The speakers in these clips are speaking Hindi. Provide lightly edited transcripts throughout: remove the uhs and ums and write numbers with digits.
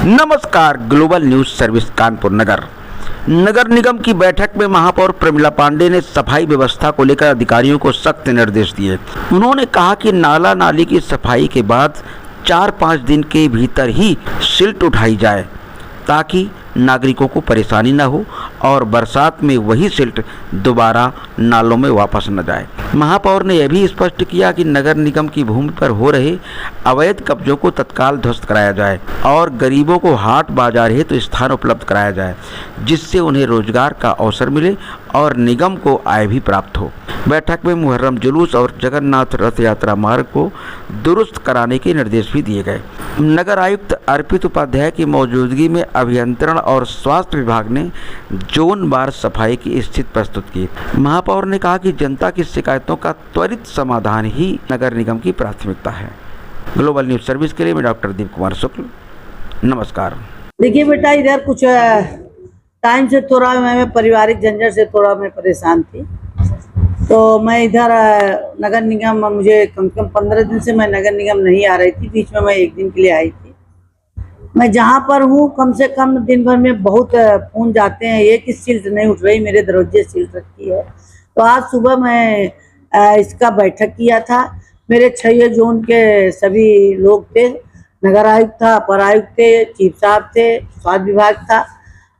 नमस्कार। ग्लोबल न्यूज सर्विस कानपुर नगर निगम की बैठक में महापौर प्रमिला पांडे ने सफाई व्यवस्था को लेकर अधिकारियों को सख्त निर्देश दिए। उन्होंने कहा कि नाला नाली की सफाई के बाद 4-5 दिन के भीतर ही सिल्ट उठाई जाए ताकि नागरिकों को परेशानी न हो और बरसात में वही सिल्ट दोबारा नालों में वापस न जाए। महापौर ने यह भी स्पष्ट किया कि नगर निगम की भूमि पर हो रहे अवैध कब्जों को तत्काल ध्वस्त कराया जाए और गरीबों को हाट बाजार हेतु स्थान उपलब्ध कराया जाए, जिससे उन्हें रोजगार का अवसर मिले और निगम को आय भी प्राप्त हो। बैठक में मुहर्रम जुलूस और जगन्नाथ रथ यात्रा मार्ग को दुरुस्त कराने के निर्देश भी दिए गए। नगर आयुक्त अर्पित उपाध्याय की मौजूदगी में अभियंत्रण और स्वास्थ्य विभाग ने जोन वार सफाई की स्थिति प्रस्तुत की। महापौर ने कहा कि जनता की शिकायतों का त्वरित समाधान ही नगर निगम की प्राथमिकता है। ग्लोबल न्यूज सर्विस के लिए मैं डॉक्टर दीप कुमार शुक्ल, नमस्कार। देखिए बेटा, इधर कुछ टाइम से थोड़ा मैं पारिवारिक झंझट से थोड़ा मैं परेशान थी, तो मैं इधर नगर निगम, मुझे कम से कम 15 दिन से मैं नगर निगम नहीं आ रही थी। बीच में मैं 1 दिन के लिए आई थी। मैं जहाँ पर हूँ कम से कम दिन भर में बहुत फोन जाते हैं, ये कि सिल्ट नहीं उठ रही, मेरे दरवाजे सिल्ट रखी है। तो आज सुबह मैं इसका बैठक किया था। मेरे 6 जोन के सभी लोग थे, नगर आयुक्त था, अपर आयुक्त थे, चीफ साहब थे, स्वास्थ्य विभाग था,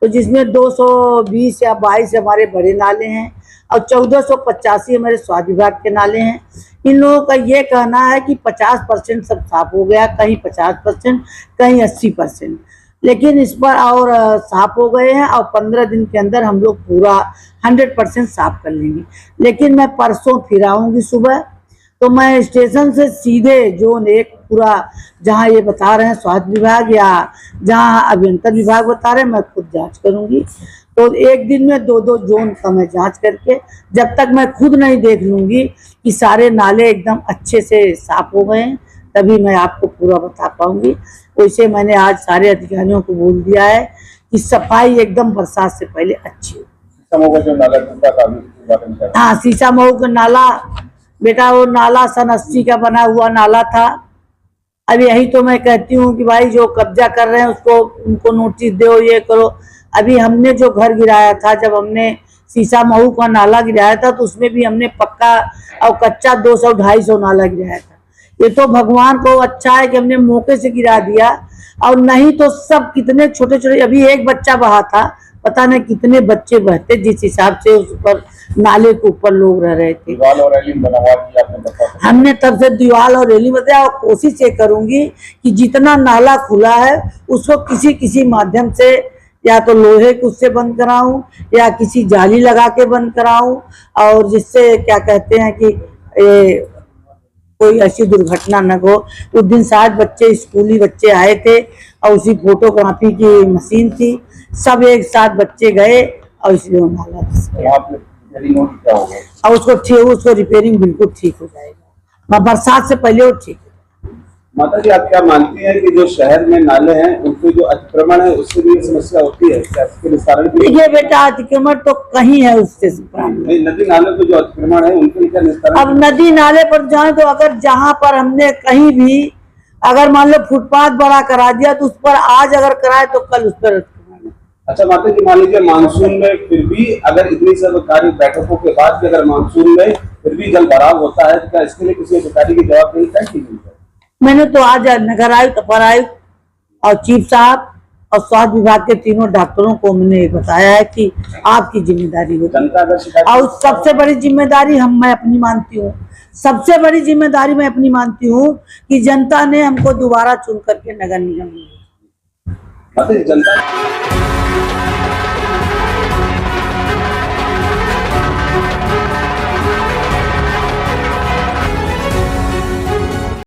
तो जिसमें 220 या 22 हमारे बड़े नाले हैं और 1485 हमारे स्वास्थ्य विभाग के नाले हैं। इन लोगों का ये कहना है कि 50% सब साफ हो गया, कहीं 50%, कहीं 80%, लेकिन इस पर और साफ हो गए हैं और 15 दिन के अंदर हम लोग पूरा 100% साफ कर लेंगे। लेकिन मैं परसों फिर आऊँगी सुबह, तो मैं स्टेशन से सीधे जोन 1 पूरा जहाँ ये बता रहे हैं स्वास्थ्य विभाग या जहाँ अभियंत्रण विभाग बता रहे हैं, मैं खुद जांच करूँगी। तो 1 दिन में 2-2 जोन का मैं जांच करके, जब तक मैं खुद नहीं देख लूँगी कि सारे नाले एकदम अच्छे से साफ हो गए हैं, तभी मैं आपको पूरा बता पाऊँगी। वैसे मैंने आज सारे अधिकारियों को बोल दिया है कि सफाई एकदम बरसात से पहले अच्छी हो। हाँ, शीशा मऊ का नाला बेटा, वो नाला सन 80 का बना हुआ नाला था। अब यही तो मैं कहती हूँ कि भाई जो कब्जा कर रहे हैं उसको, उनको नोटिस दो, ये करो। अभी हमने जो घर गिराया था, जब हमने शीशा महू का नाला गिराया था, तो उसमें भी हमने पक्का और कच्चा 200-250 नाला गिराया था। ये तो भगवान को अच्छा है कि हमने मौके से गिरा दिया, और नहीं तो सब कितने छोटे छोटे, अभी एक बच्चा बहा था, पता नहीं कितने बच्चे बहते, जिस हिसाब से उस पर नाले के ऊपर लोग रह रहे थे। दीवार और रेलिंग बनवा दी आपने? हमने तब से दीवार और रेलिंग बताया, और कोशिश ये करूंगी कि जितना नाला खुला है उसको किसी माध्यम से, या तो लोहे के उससे बंद कराऊं या किसी जाली लगा के बंद कराऊं, और जिससे क्या कहते हैं कि कोई ऐसी दुर्घटना न हो। उस दिन शायद बच्चे, स्कूली बच्चे आए थे और उसी फोटोग्राफी की मशीन थी, सब एक साथ बच्चे गए और इसलिए नाला और उसको रिपेयरिंग बिल्कुल ठीक हो जाएगा, बरसात से पहले वो ठीक। माता जी, आप क्या मानती हैं कि जो शहर में नाले हैं उनके जो अतिक्रमण है उससे भी समस्या होती है? देखिए बेटा, अतिक्रमण तो कहीं है, उससे नदी नाले पे जो अतिक्रमण है उनके क्या निस्तारण? अब नदी नाले पर जाए तो अगर जहाँ पर हमने कहीं भी अगर मान लो फुटपाथ बड़ा करा दिया, तो उस पर आज अगर कराए तो कल उस पर। अच्छा माता जी, मान लीजिए मानसून में फिर भी अगर इतनी सरकारी बैठकों के बाद भी अगर मानसून में फिर भी जल भराव होता है, तो क्या इसके लिए किसी अधिकारी की जवाबदेही तय की गई है? मैंने तो आज नगर आयुक्त, अपर आयुक्त और चीफ साहब और स्वास्थ्य विभाग के तीनों डॉक्टरों को मैंने बताया है कि आपकी जिम्मेदारी होगी, और सबसे बड़ी जिम्मेदारी मैं अपनी मानती हूँ। सबसे बड़ी जिम्मेदारी मैं अपनी मानती हूँ कि जनता ने हमको दोबारा चुन करके नगर निगम दिया। जनता